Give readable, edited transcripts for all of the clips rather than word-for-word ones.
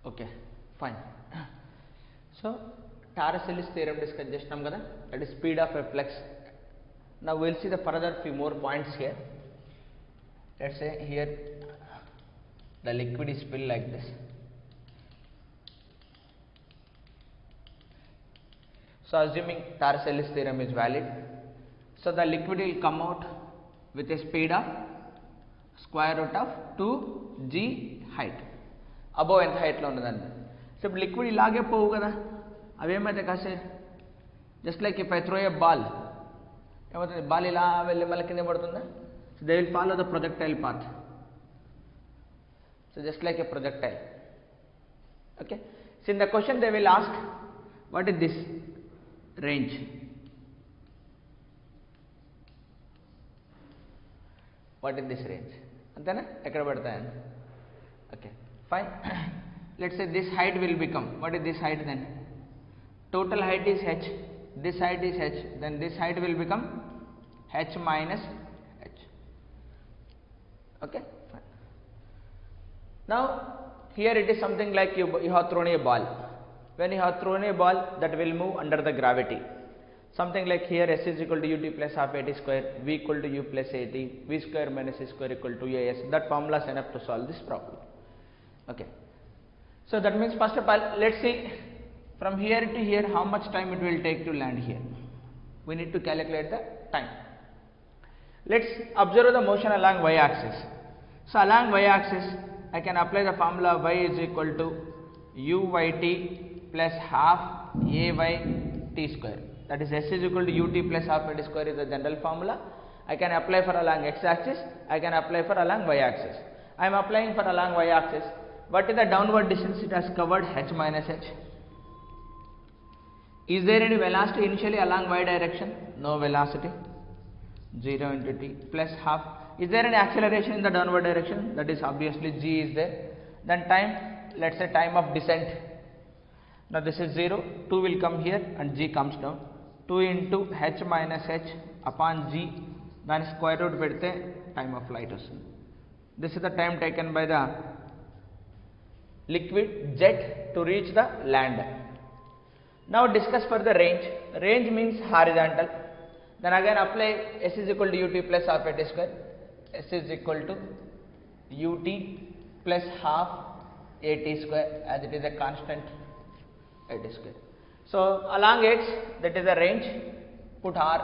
Okay, fine. So Taraselis theorem discuss chestam kada, that is speed of a flux. Now we will see the further few more points here. Let's say here the liquid is filled like this. So assuming Taraselis theorem is valid, so the liquid will come out with a speed of square root of 2g height. Above ఎంత height లో ఉన్నదండి. So ఇప్పుడు liquid ఇలాగే పోవు కదా, అవి ఏమైతే కాసే just like if I throw A ball, ఏమవుతుంది, బాల్ ఇలా వెళ్ళి మళ్ళీ కింద పడుతుందా? So they will follow the projectile path. So just like A projectile. Okay, so in the question they will ask what is this range. What is this range అంతేనా, ఎక్కడ పడతాయని. Okay fine. Let's say this height will become, what is this height then? Total height is h, this height is h, then this height will become h minus h. Okay, fine. Now here it is something like you have thrown a ball. When you have thrown a ball, that will move under the gravity. Something like here s is equal to ut plus half at square, v equal to u plus at, v square minus c square equal to as. That formula is enough to solve this problem. Okay, so that means first of all let's see from here to here how much time it will take to land here. We need to calculate the time. Let's observe the motion along y axis. So along y axis I can apply the formula y is equal to uyt plus half ayt square, that is s is equal to ut plus half at square is the general formula. I can apply for along x axis, I can apply for along y axis. I am applying for along y axis. What is the downward distance it has covered? H minus h. Is there any velocity initially along y direction? No velocity. 0 into t plus half. Is there any acceleration in the downward direction? That is obviously g is there. Then time, let's say time of descent. Now this is 0, 2 will come here and g comes down. 2 into h minus h upon g, then square root pedte time of flight vastundi. This is the time taken by the liquid jet to reach the land. Now discuss for the range. Range means horizontal. Then again apply s is equal to ut plus half at square. S is equal to ut plus half at square, as it is a constant at square. So along x, that is the range, put r.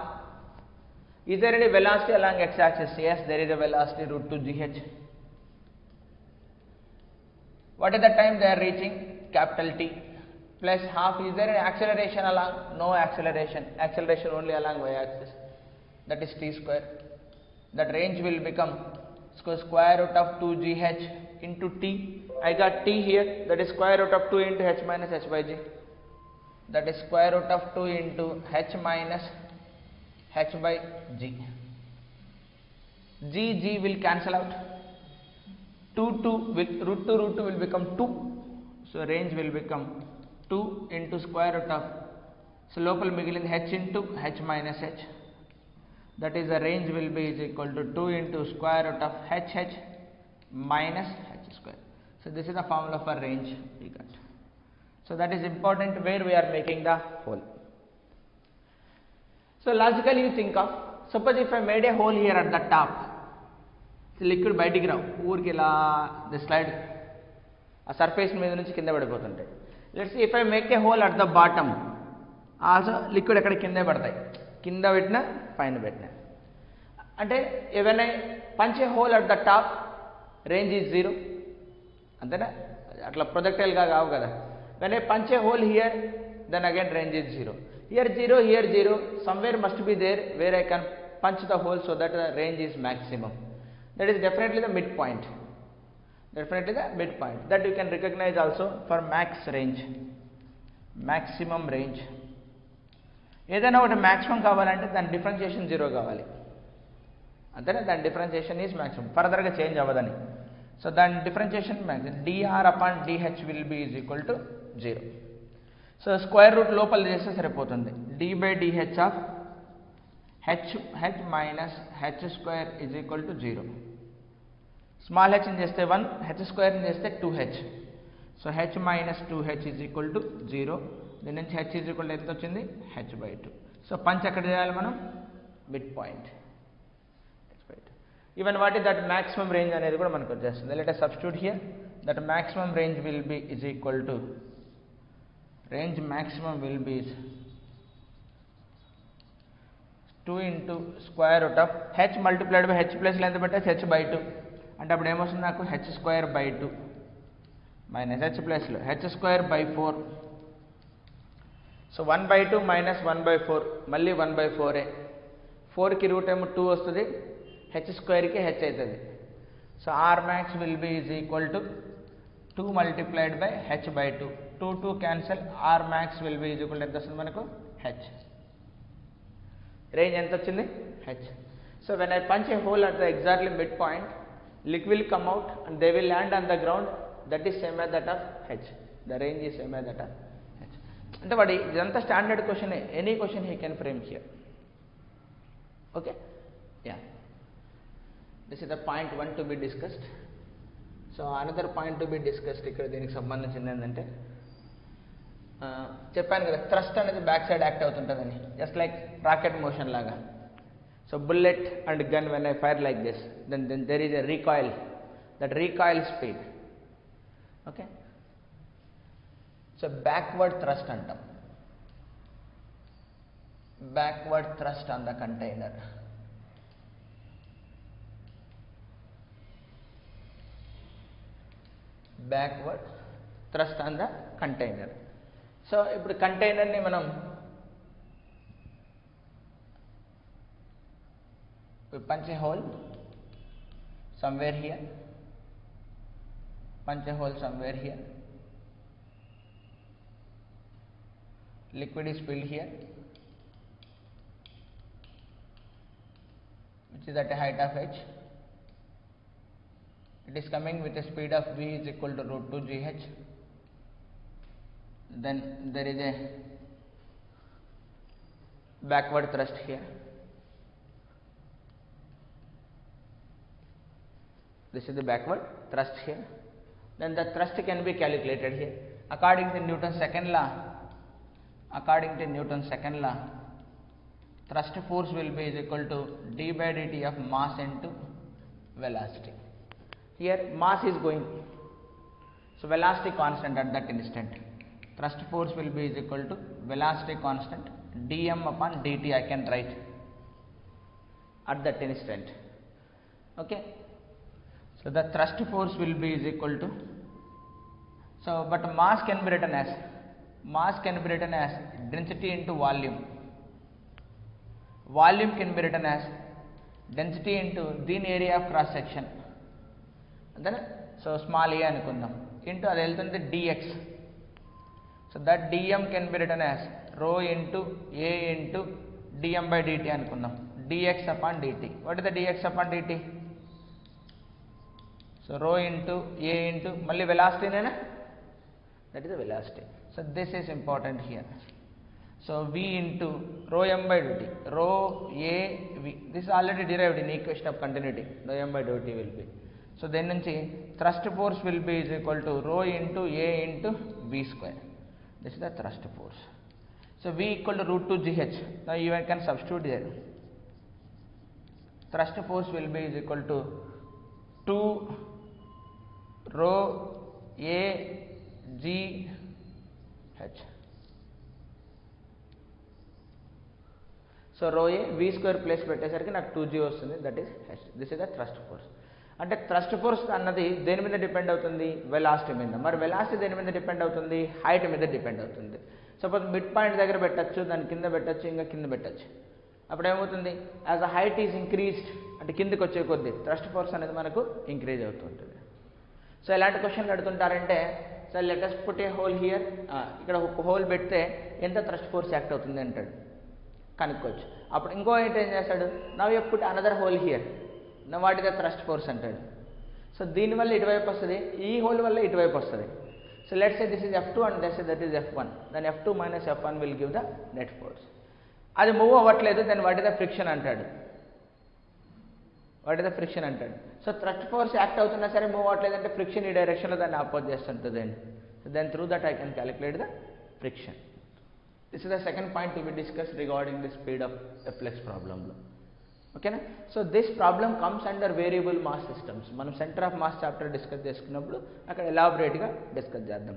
Is there any velocity along x axis? Yes, there is a velocity root 2 gh. What is the time they are reaching? Capital T plus half. Is there an acceleration along? No acceleration. Acceleration only along y axis. That is t square. That range will become square root of 2gh into t. I got t here. That is square root of 2 into h minus h by g. That is square root of 2 into h minus h by g. G will cancel out. 2 will root 2 will become 2. So range will become 2 into square root of, so local migilin h into h minus h. That is the range will be is equal to 2 into square root of h minus h square. So this is the formula for range we got. So that is important where we are making the hole. So logically you think of, suppose if I made a hole here at the top, liquid బయటికి రావు, ఊరికి ఇలా the slide ఆ surface మీద నుంచి కింద పడిపోతుంటాయి. Let's if I make a hole at the bottom, also liquid ఎక్కడ కింద పడతాయి, కింద పెట్టినా పైన పెట్టినా. అంటే ఏవైనా punch a hole at the top, range is 0, అంతేనా, అట్లా ప్రొజెక్టైల్గా కావు కదా. When I punch a hole here, then again range is 0. Here 0, here 0, somewhere must be there where I can punch the hole so that the range is maximum. That is definitely the midpoint. Definitely the midpoint. That you can recognize also for max range, maximum range. ఏదైనా ఒకటి maximum కావాలంటే దాని differentiation 0 కావాలి, అంతేనా. దాని differentiation is maximum, ఫర్దర్గా change అవ్వదని. So దాని differentiation maximum, dr upon dh will be is equal to 0. So square root లోపల చేస్తే సరిపోతుంది. d by dh of h minus h square is equal to 0. Small h చేస్తే 1, h square చేస్తే 2h. So h minus 2h is equal to 0. దీని నుంచి h is equal to ఎంత వచ్చింది, h/2. So punch ఎక్కడ చేయాలి మనం, mid point h/2. Even what is that maximum range అనేది కూడా మనకు వచ్చేస్తుంది. Let us substitute here that maximum range will be is equal to range maximum will be 2 into square root of h multiplied by h plus ఎంత పెట్టేసి h/2 అంటే అప్పుడు ఏమొస్తుంది నాకు h²/2 మైనస్ h ప్లస్లో h²/4. సో 1/2 మైనస్ 1/4 మళ్ళీ 1/4. 4కి route ఏమో 2 వస్తుంది, h²కి h అవుతుంది. So r max will be is equal to 2 multiplied by h/2. 2 cancel, r max will be is equal to ఎంత వస్తుంది మనకు, h. రేంజ్ ఎంత వచ్చింది, h. So when I punch a hole at the exactly midpoint, liquid will come out and they will land on the ground. That is same as that of h. The range is same as that of h. అంటే వాడి ఇదంతా standard question, any question he can frame here. Okay, yeah, this is the point 1 to be discussed. So another point to be discussed ఇక్కడ దీనికి సంబంధించింది ఏంటంటే, చెప్పాను కదా thrust అనేది బ్యాక్ సైడ్ యాక్ట్ అవుతుంటుందని, జస్ట్ లైక్ రాకెట్ మోషన్ లాగా. So bullet and gun when I fire like this, then there is a recoil, that recoil speed. Okay, so backward thrust అంటాం, backward thrust on the container. Backward thrust on the container. So ఇప్పుడు కంటైనర్ని మనం punch a hole somewhere here, punch a hole somewhere here, liquid is filled here, which is at a height of h. It is coming with a speed of v is equal to root 2 gh. Then there is a backward thrust here. This is the backward thrust here. Then the thrust can be calculated here according to Newton's second law. According to Newton's second law, thrust force will be is equal to d by dt of mass into velocity. Here mass is going, so velocity constant at that instant. Thrust force will be is equal to velocity constant dm upon dt I can write at that instant. Okay, so the thrust force will be is equal to, so but mass can be written as density into volume. Volume can be written as density into దీని area of cross section అంతేనా. So small A అనుకుందాం, into అది వెళ్తుంది dx. So that dm can be written as rho into A into dm by dt అనుకుందాం, dx upon dt. What is the dx upon dt? So rho into A into మళ్ళీ వెలాసిటీనేనా, that is the velocity. So this is important here. So v ఇంటూ rho m by dt, rho a v, this is already derived in equation of continuity, rho m by dt will be. So then నుంచి thrust force will be is equal to rho into a into v square. This is the thrust force. So v equal to root 2 gh. Now you can substitute there. Thrust force will be is equal to 2 rho a g h. So రో ఏ v square place పెట్టేసరికి నాకు 2g వస్తుంది, that is h. This is the thrust force. అంటే thrust force అన్నది దేని మీద depend అవుతుంది? Velocity మీద. మరి వెలాసిటీ దేని మీద డిపెండ్ అవుతుంది? హైట్ మీద డిపెండ్ అవుతుంది. సపోజ్ మిడ్ పాయింట్ దగ్గర పెట్టచ్చు, దాని కింద పెట్టచ్చు, ఇంకా కింద పెట్టచ్చు. అప్పుడు ఏమవుతుంది? As a height is increased, అంటే కిందకి వచ్చే కొద్దీ థ్రస్ట్ ఫోర్స్ అనేది మనకు ఇంక్రీజ్ అవుతుంటుంది. సో ఎలాంటి క్వశ్చన్లు అడుగుతుంటారంటే, sir let us put a hole here, ఇక్కడ ఒక హోల్ పెడితే ఎంత థ్రస్ట్ ఫోర్స్ యాక్ట్ అవుతుంది అంటాడు, కనుక్కోవచ్చు. అప్పుడు ఇంకో ఏం చేస్తాడు, now you put another hole here, now what is the thrust force అంటాడు. సో దీనివల్ల ఇటువైపు వస్తుంది, ఈ హోల్ వల్ల ఇటువైపు వస్తుంది. So let's say this is F2 and that is F1, దెన్ F2 minus F1 will give the net force. అది మూవ్ అవ్వట్లేదు, then what is the friction అంటాడు. వాట్ ఇస్ ద ఫ్రిక్షన్ అంటాడు. సో థ్రస్ట్ ఫోర్స్ యాక్ట్ అవుతున్నా సరే move అవ్వట్లేదు అంటే friction ఈ డైరెక్షన్లో దాన్ని oppose చేస్తుంటుందండి. then through that I can calculate the friction. This is the second point to be discussed regarding the speed of flux problem lo. Okay na? So this problem comes under variable mass systems. మనం center of mass chapter discuss చేసుకున్నప్పుడు అక్కడ elaborate గా discuss చేద్దాం.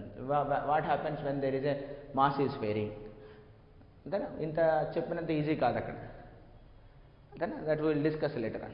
What happens when there is a mass is varying. అంతేనా? ఇంత చెప్పినంత easy కాదు అక్కడ. అంతేనా? That we will discuss later on.